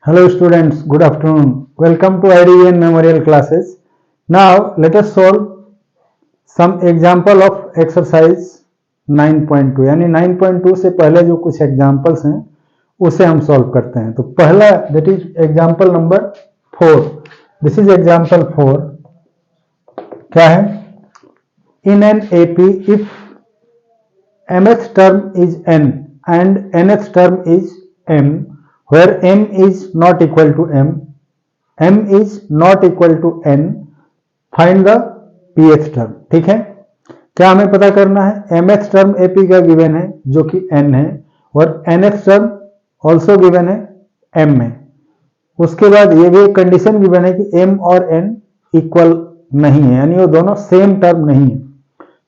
Hello students, good afternoon. Welcome to IDVN Memorial classes. Now let us solve some example of exercise 9.2 यानी 9.2 से पहले जो कुछ examples हैं उसे हम सॉल्व करते हैं। तो पहला that is example number 4। This is example 4। क्या है? In an AP if mth term is n and nth term is m, where m is not equal to m is not equal to n, find the pth term। ठीक है, क्या हमें पता करना है? mth term ap का given है जो कि n है और nth टर्म ऑल्सो गिवन है m में। उसके बाद ये भी एक कंडीशन गिवन है कि m और n इक्वल नहीं है, यानी वो दोनों सेम टर्म नहीं है,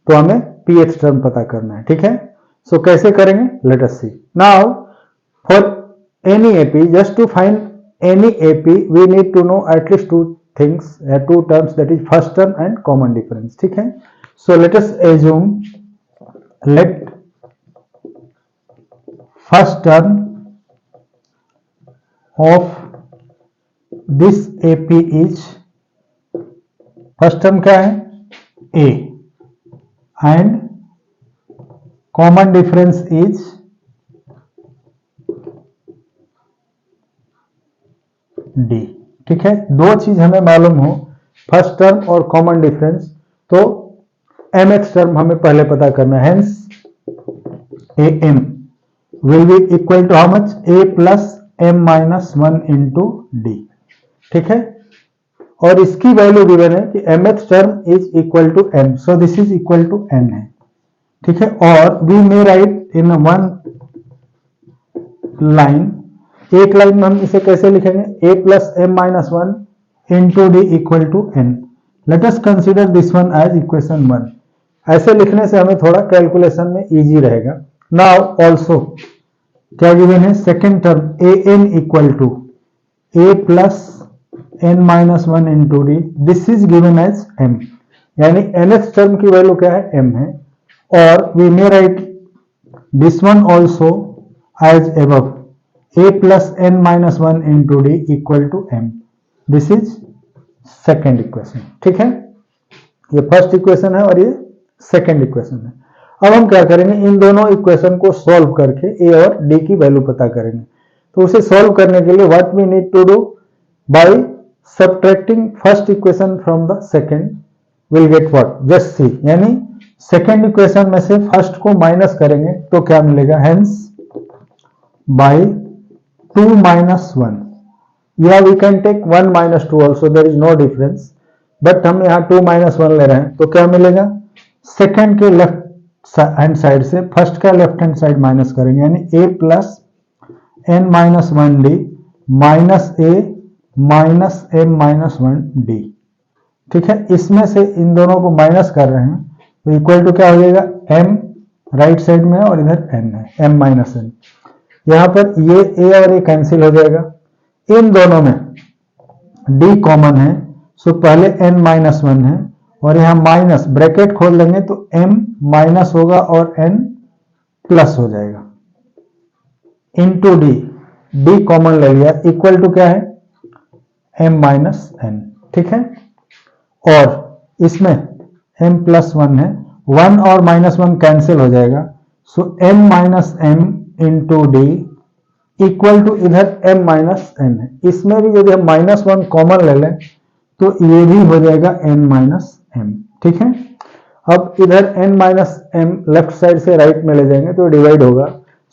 तो हमें pth टर्म पता करना है। ठीक है, सो कैसे करेंगे? Let us see. Now for any AP, just to find any AP we need to know at least two things या two terms, that is first term and common difference. ठीक है, so let us assume let first term of this AP is, first term क्या है? A, and common difference is D. ठीक है, दो चीज हमें मालूम हो, फर्स्ट टर्म और कॉमन डिफरेंस, तो mth टर्म हमें पहले पता करना है। Hence A M will be equal to how much? a plus m minus 1 into D. ठीक है, और इसकी वैल्यू गिवन है कि mth term is equal to m, so this is equal to n है। ठीक है, और we may write in one line, एक लाइन में हम इसे कैसे लिखेंगे? a plus m minus 1 into D equal to n। Let us consider this one as equation 1। ऐसे लिखने से हमें थोड़ा कैलकुलेशन में इजी रहेगा। नाउ ऑल्सो क्या गिवन है? Second term A N equal to a plus n minus 1 into D, this is given as m, यानी nth टर्म की वैल्यू क्या है? m है। or we may write this one also as above, a plus n minus 1 into d equal to m। this is second equation। ठीक है, ये first equation है और ये सेकंड इक्वेशन है। अब हम क्या करेंगे? इन दोनों इक्वेशन को सॉल्व करके a और d की वैल्यू पता करेंगे। तो उसे सॉल्व करने के लिए what we need to do, by subtracting first equation from the second will get what? Just see, यानी सेकेंड इक्वेशन में से फर्स्ट को माइनस करेंगे तो क्या मिलेगा? हेंस बाय 2 माइनस 1, या we can take 1 minus 2 also, there is no difference, but हम यहाँ 2 माइनस 1 ले रहे हैं, तो क्या मिलेगा? सेकेंड के लेफ्ट हैंड साइड से फर्स्ट का लेफ्ट हैंड साइड माइनस करेंगे, यानी a plus n minus 1 D minus a minus m minus 1 D. ठीक है, इसमें से इन दोनों को माइनस कर रहे हैं तो इक्वल टू क्या हो जाएगा? m राइट साइड में है और इधर n है, m माइनस n। यहां पर ये a और a कैंसिल हो जाएगा, इन दोनों में d कॉमन है, सो पहले n माइनस 1 है और यहां माइनस ब्रैकेट खोल लेंगे तो m माइनस होगा और n प्लस हो जाएगा इनटू d, d कॉमन ले लिया, इक्वल टू क्या है? m minus n। ठीक है, और इसमें m प्लस 1 है, 1 और माइनस 1 कैंसिल हो जाएगा, so m minus m into D equal to इधर m माइनस n है। इसमें भी यदि हम माइनस 1 कॉमन ले लें तो ये भी हो जाएगा n माइनस m। ठीक है, अब इधर n minus m left side से राइट में ले जाएंगे तो डिवाइड होगा,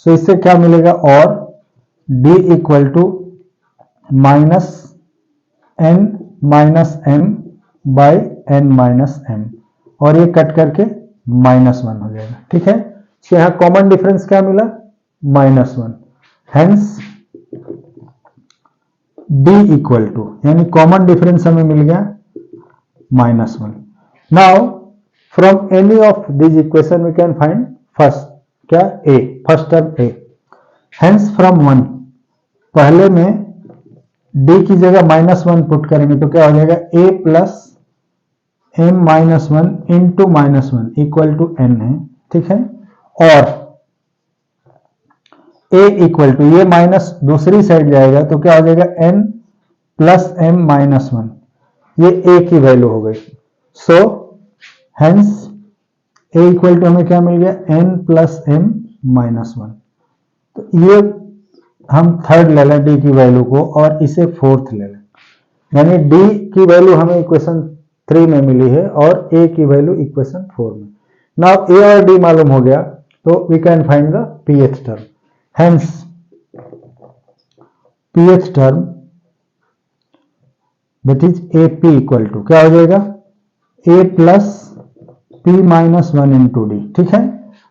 सो इससे क्या मिलेगा? और d equal to minus n minus m by n minus m, और ये कट करके माइनस 1 हो जाएगा। ठीक है, तो यहां कॉमन डिफरेंस क्या मिला? Minus 1। Hence d equal to, यानी कॉमन डिफरेंस हमें मिल गया minus 1। Now from any of this equation we can find first क्या? a, first term a। हेंस फ्रॉम 1, पहले में d की जगह माइनस 1 पुट करेंगे तो क्या हो जाएगा? a plus m minus 1 into minus 1 equal to n है। ठीक है, और ए इक्वल टू, ये माइनस दूसरी साइड जाएगा तो क्या हो जाएगा n plus M minus one, ये ए की वैल्यू हो गई। So hence A equal to हमें क्या मिल गया, n plus M minus one. तो ये हम थर्ड ले लें डी की वैल्यू को और इसे फोर्थ ले लें, यानी डी की वैल्यू हमें इक्वेशन 3 में मिली है और ए की वैल्यू इक्वेशन 4 में। नाउ ए और डी मालूम हो गया तो we can find the pth term. Hence pth term that is A P equal to क्या हो जाएगा, A plus P minus one into D. ठीक है,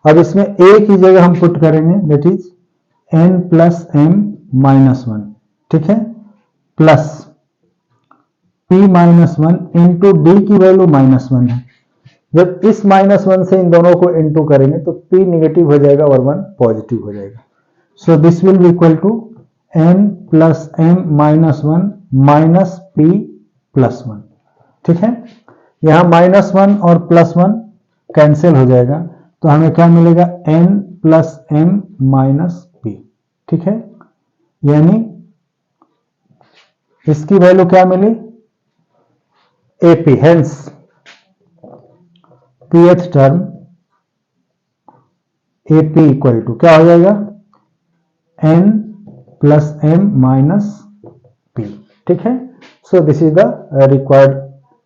अब इसमें ए की जगह हम पुट करेंगे that is N plus M minus one. ठीक है, plus P minus one into D की वैल्यू माइनस वन है। जब इस माइनस वन से इन दोनों को इंटू करेंगे तो p निगेटिव हो जाएगा और 1 पॉजिटिव हो जाएगा। So this will be equal to n plus M minus one minus P plus one. ठीक है, यहां माइनस वन और प्लस वन कैंसिल हो जाएगा तो हमें क्या मिलेगा, n plus M minus P. ठीक है, यानी इसकी वैल्यू क्या मिली, AP. Hence pth term AP equal to क्या हो जाएगा, n plus M minus P. ठीक है, so this is the required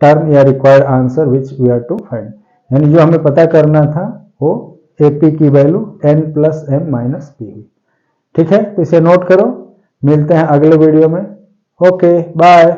term या required answer which we are to find, यानी जो हमें पता करना था वो एपी की value n plus M minus P हुई। ठीक है, तो इसे नोट करो, मिलते हैं अगले वीडियो में। Okay bye.